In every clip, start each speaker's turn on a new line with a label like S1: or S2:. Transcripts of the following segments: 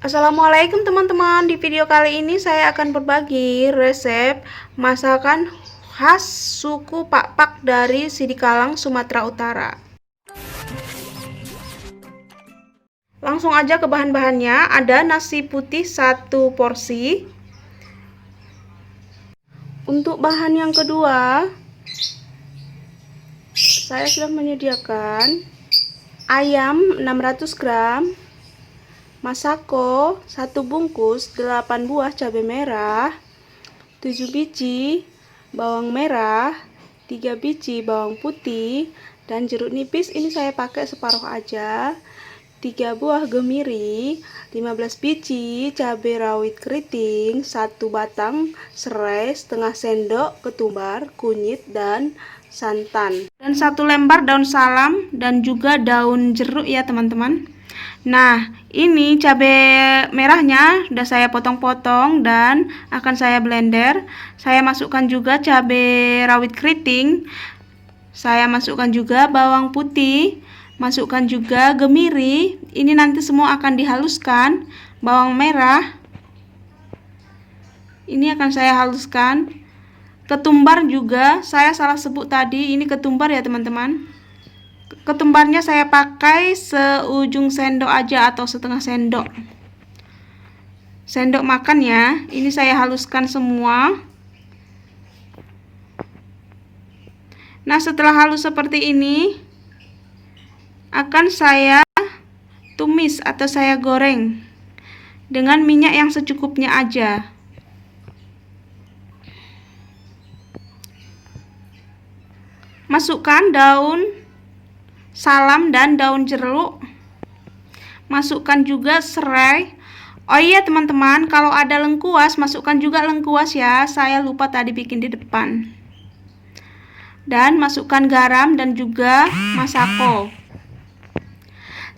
S1: Assalamualaikum teman-teman. Di video kali ini saya akan berbagi resep masakan khas suku Pakpak dari Sidikalang, Sumatera Utara. Langsung aja ke bahan-bahannya. Ada nasi putih 1 porsi. Untuk bahan yang kedua, saya sudah menyediakan ayam 600 gram, masako 1 bungkus, 8 buah cabai merah, 7 biji bawang merah, 3 biji bawang putih, dan jeruk nipis ini saya pakai separuh aja, 3 buah gemiri, 15 biji cabai rawit keriting, 1 batang serai, setengah sendok ketumbar, kunyit, dan santan, dan 1 lembar daun salam dan juga daun jeruk ya teman-teman. Nah, ini cabai merahnya udah saya potong-potong dan akan saya blender. Saya masukkan juga cabai rawit keriting. Saya masukkan juga bawang putih, masukkan juga gemiri. Ini nanti semua akan dihaluskan. Bawang merah ini akan saya haluskan. Ketumbar juga saya salah sebut tadi, ini ketumbar ya teman-teman. Ketumbarnya saya pakai seujung sendok aja atau setengah sendok makan ya. Ini saya haluskan semua. Nah, setelah halus seperti ini akan saya tumis atau saya goreng dengan minyak yang secukupnya aja. Masukkan daun salam dan daun jeruk, masukkan juga serai. Oh iya teman-teman, kalau ada lengkuas masukkan juga lengkuas ya, saya lupa tadi bikin di depan. Dan masukkan garam dan juga masako.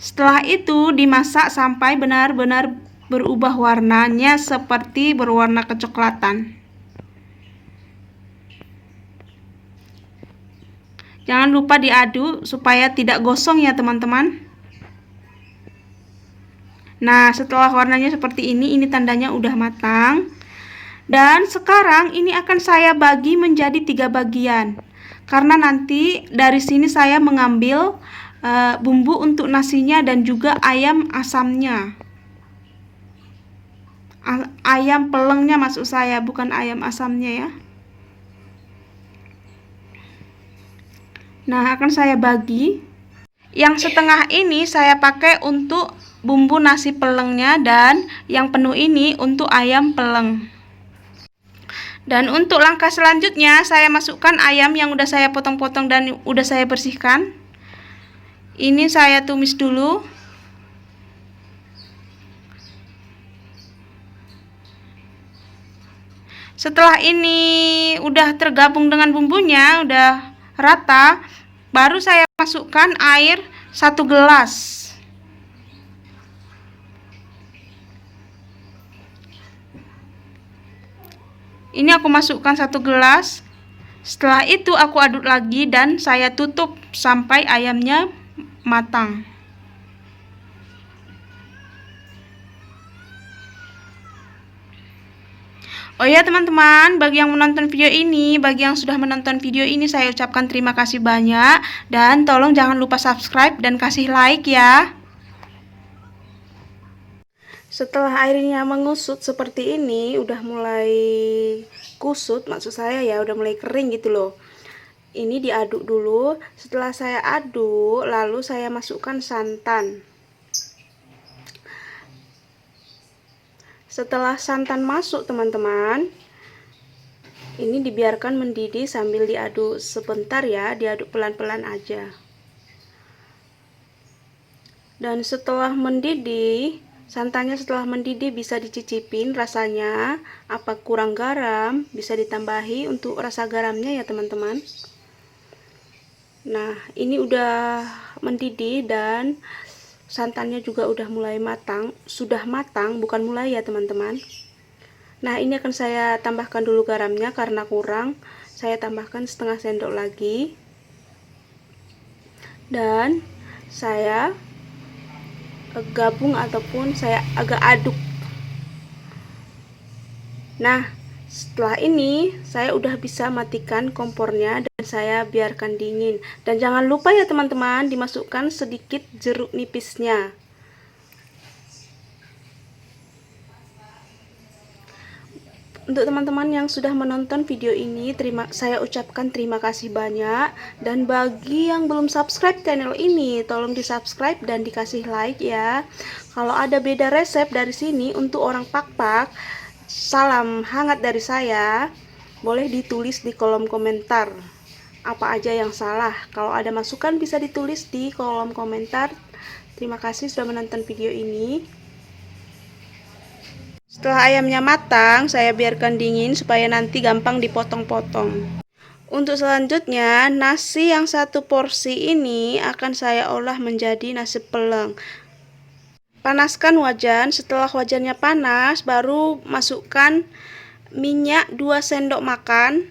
S1: Setelah itu dimasak sampai benar-benar berubah warnanya seperti berwarna kecoklatan. Jangan lupa diaduk supaya tidak gosong ya teman-teman. Nah, setelah warnanya seperti ini tandanya udah matang. Dan sekarang ini akan saya bagi menjadi 3 bagian. Karena nanti dari sini saya mengambil bumbu untuk nasinya dan juga ayam asamnya. Ayam pelengnya maksud saya, bukan ayam asamnya ya. Nah, akan saya bagi. Yang setengah ini saya pakai untuk bumbu nasi pelengnya dan yang penuh ini untuk ayam peleng. Dan untuk langkah selanjutnya saya masukkan ayam yang udah saya potong-potong dan udah saya bersihkan. Ini saya tumis dulu. Setelah ini udah tergabung dengan bumbunya, udah rata, baru saya masukkan air 1 gelas. Ini aku masukkan 1 gelas. Setelah itu aku aduk lagi dan saya tutup sampai ayamnya matang. Oh ya teman-teman, bagi yang menonton video ini, bagi yang sudah menonton video ini saya ucapkan terima kasih banyak. Dan tolong jangan lupa subscribe dan kasih like ya. Setelah airnya mengusut seperti ini, udah mulai kusut, maksud saya ya, udah mulai kering gitu loh. Ini diaduk dulu. Setelah saya aduk, lalu saya masukkan santan. Setelah santan masuk teman-teman, ini dibiarkan mendidih sambil diaduk sebentar ya, diaduk pelan-pelan aja. Dan setelah mendidih, santannya setelah mendidih bisa dicicipin rasanya, apa kurang garam bisa ditambahi untuk rasa garamnya ya teman-teman. Nah, ini udah mendidih dan santannya juga udah mulai matang, sudah matang, bukan mulai ya teman-teman. Nah, ini akan saya tambahkan dulu garamnya karena kurang, saya tambahkan setengah sendok lagi. Dan saya gabung ataupun saya agak aduk. Nah, setelah ini saya udah bisa matikan kompornya dan saya biarkan dingin. Dan jangan lupa ya teman-teman, dimasukkan sedikit jeruk nipisnya. Untuk teman-teman yang sudah menonton video ini, saya ucapkan terima kasih banyak. Dan bagi yang belum subscribe channel ini, tolong di subscribe dan dikasih like ya. Kalau ada beda resep dari sini untuk orang Pak-Pak, salam hangat dari saya. Boleh ditulis di kolom komentar apa aja yang salah. Kalau ada masukan bisa ditulis di kolom komentar. Terima kasih sudah menonton video ini. Setelah ayamnya matang, saya biarkan dingin supaya nanti gampang dipotong-potong. Untuk selanjutnya, nasi yang satu porsi ini akan saya olah menjadi nasi peleng. Panaskan wajan, setelah wajannya panas, baru masukkan minyak 2 sendok makan.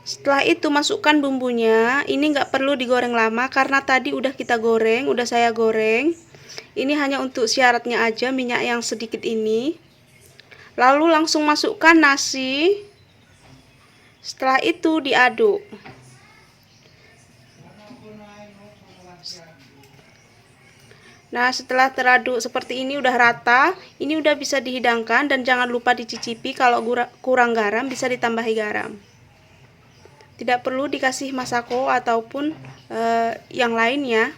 S1: Setelah itu masukkan bumbunya. Ini nggak perlu digoreng lama karena tadi udah kita goreng, udah saya goreng. Ini hanya untuk syaratnya aja, minyak yang sedikit ini. Lalu langsung masukkan nasi. Setelah itu diaduk. Nah, setelah teraduk seperti ini udah rata, ini udah bisa dihidangkan dan jangan lupa dicicipi. Kalau kurang garam bisa ditambahi garam. Tidak perlu dikasih masako ataupun yang lainnya.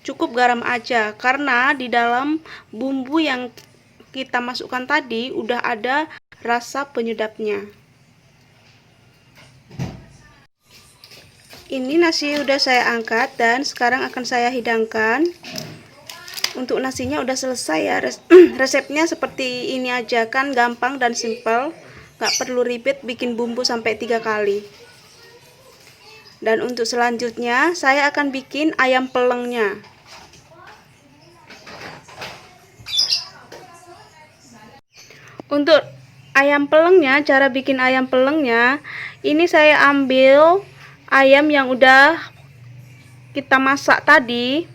S1: Cukup garam aja karena di dalam bumbu yang kita masukkan tadi udah ada rasa penyedapnya. Ini nasi udah saya angkat dan sekarang akan saya hidangkan. Untuk nasinya udah selesai ya. Resepnya seperti ini aja kan, gampang dan simple. Gak perlu ribet bikin bumbu sampai 3 kali. Dan untuk selanjutnya saya akan bikin ayam pelengnya. Untuk ayam pelengnya, cara bikin ayam pelengnya, ini saya ambil ayam yang udah kita masak tadi.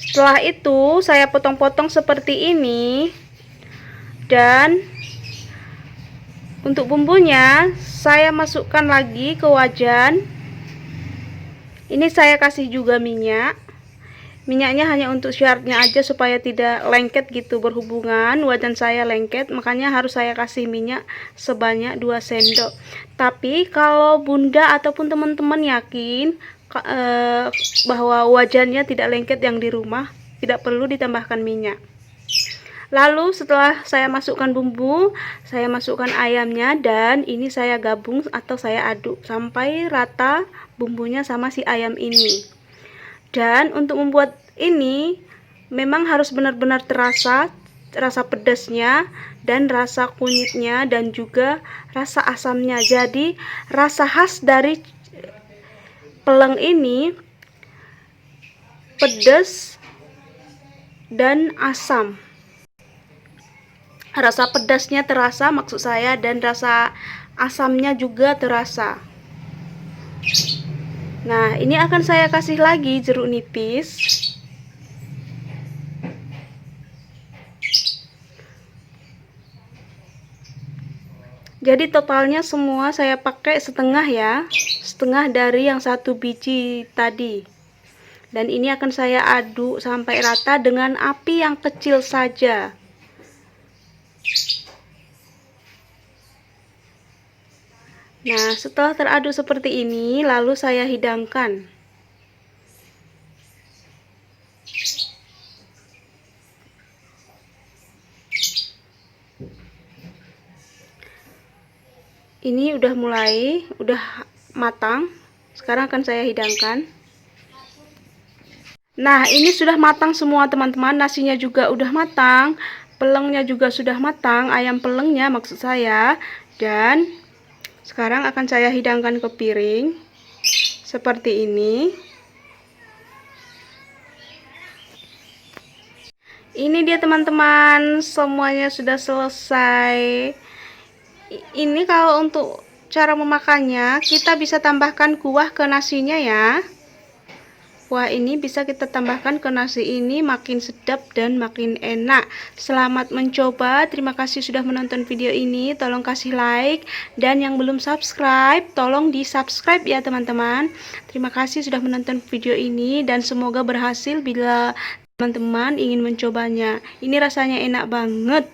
S1: Setelah itu saya potong-potong seperti ini. Dan untuk bumbunya saya masukkan lagi ke wajan. Ini saya kasih juga minyak. Minyaknya hanya untuk syaratnya aja supaya tidak lengket gitu, berhubungan wajan saya lengket, makanya harus saya kasih minyak sebanyak 2 sendok. Tapi kalau bunda ataupun teman-teman yakin bahwa wajannya tidak lengket yang di rumah, tidak perlu ditambahkan minyak. Lalu setelah saya masukkan bumbu, saya masukkan ayamnya dan ini saya gabung atau saya aduk sampai rata bumbunya sama si ayam ini. Dan untuk membuat ini memang harus benar-benar terasa rasa pedasnya dan rasa kunyitnya dan juga rasa asamnya. Jadi rasa khas dari peleng ini pedas dan asam. Rasa pedasnya terasa maksud saya dan rasa asamnya juga terasa. Nah, ini akan saya kasih lagi jeruk nipis. Jadi totalnya semua saya pakai setengah ya, setengah dari yang 1 biji tadi. Dan ini akan saya aduk sampai rata dengan api yang kecil saja. Nah, setelah teraduk seperti ini, lalu saya hidangkan. Ini udah matang. Sekarang akan saya hidangkan. Nah, ini sudah matang semua teman-teman. Nasinya juga udah matang, pelengnya juga sudah matang, ayam pelengnya maksud saya. Dan sekarang akan saya hidangkan ke piring seperti ini. Ini dia teman-teman, semuanya sudah selesai. Ini kalau untuk cara memakannya, kita bisa tambahkan kuah ke nasinya ya. Kuah ini bisa kita tambahkan ke nasi ini, makin sedap dan makin enak. Selamat mencoba. Terima kasih sudah menonton video ini. Tolong kasih like, dan yang belum subscribe tolong di subscribe ya teman-teman. Terima kasih sudah menonton video ini, dan semoga berhasil bila teman-teman ingin mencobanya. Ini rasanya enak banget.